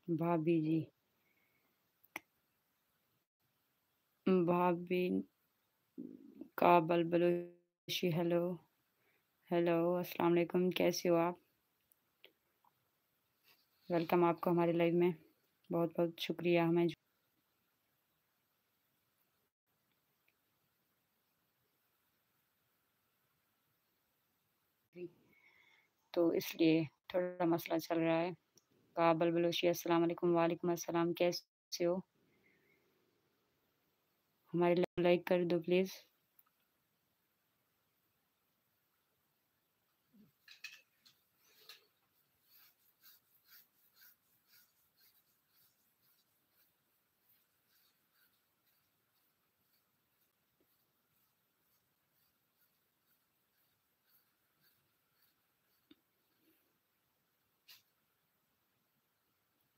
भाभी जी, भाभी का बलबलोशी हेलो, हेलो, अस्सलाम वालेकुम, कैसे हो आप? वेलकम आपको हमारे लाइव में। बहुत-बहुत शुक्रिया हमें तो इसलिए थोड़ा मसला चल रहा है। का बलबलोशी अस्सलाम वालेकुम, वालेकुम अस्सलाम, कैसे हो? हमारे लाइक कर दो प्लीज़।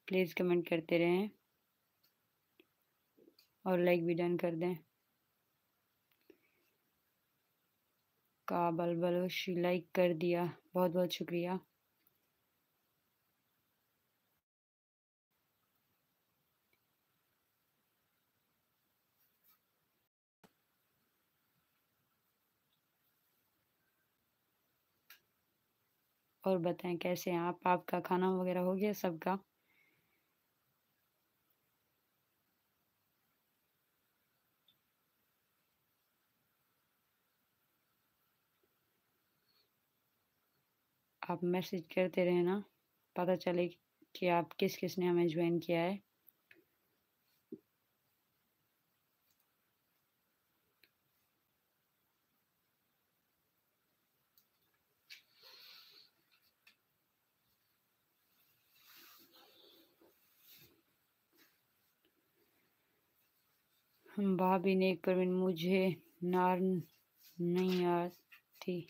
प्लीज़ कमेंट करते रहें और लाइक भी डन कर दें। का बलबलोशी लाइक कर दिया, बहुत-बहुत शुक्रिया। और बताएँ कैसे हैं आप? आपका खाना वग़ैरह हो गया सबका? आप मैसेज करते रहें ना, पता चले कि आप किस-किस ने हमें जॉइन किया है। भाभी ने एक परवीन मुझे नार नहीं आती।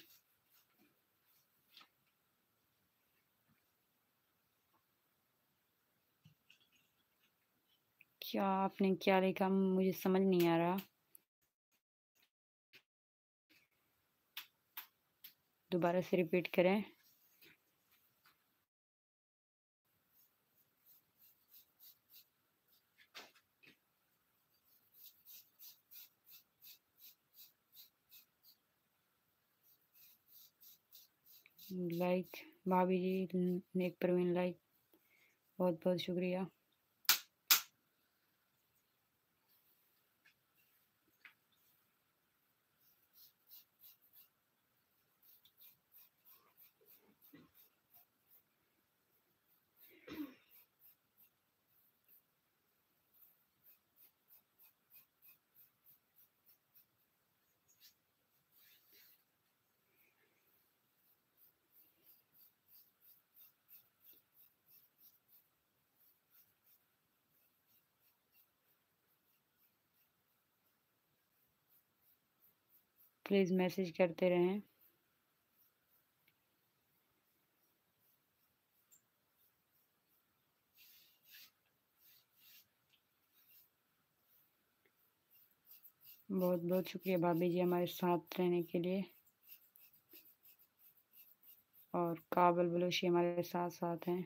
क्या आपने क्या लिखा मुझे समझ नहीं आ रहा। दोबारा से रिपीट करें। लाइक भाभी जी नेक परवीन लाइक बहुत-बहुत शुक्रिया। प्लीज़ मैसेज करते रहें। बहुत-बहुत शुक्रिया भाभी जी हमारे साथ रहने के लिए और का बलबलोशी हमारे साथ-साथ हैं।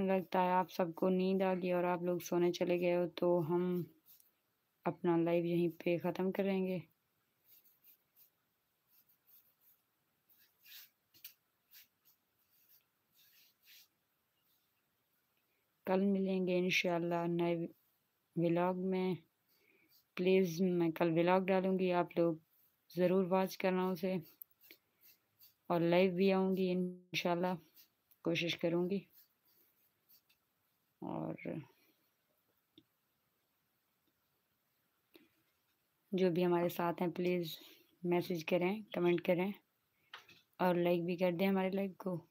लगता है आप सबको नींद आ गई और आप लोग सोने चले गए हो तो हम अपना लाइव यहीं पे ख़त्म करेंगे। कल मिलेंगे इंशाल्लाह नए व्लॉग में। प्लीज़ मैं कल व्लॉग डालूँगी, आप लोग ज़रूर वॉच करना उसे और लाइव भी आऊँगी इंशाल्लाह, कोशिश करूँगी। और जो भी हमारे साथ हैं प्लीज़ मैसेज करें, कमेंट करें और लाइक भी कर दें हमारे लाइव को।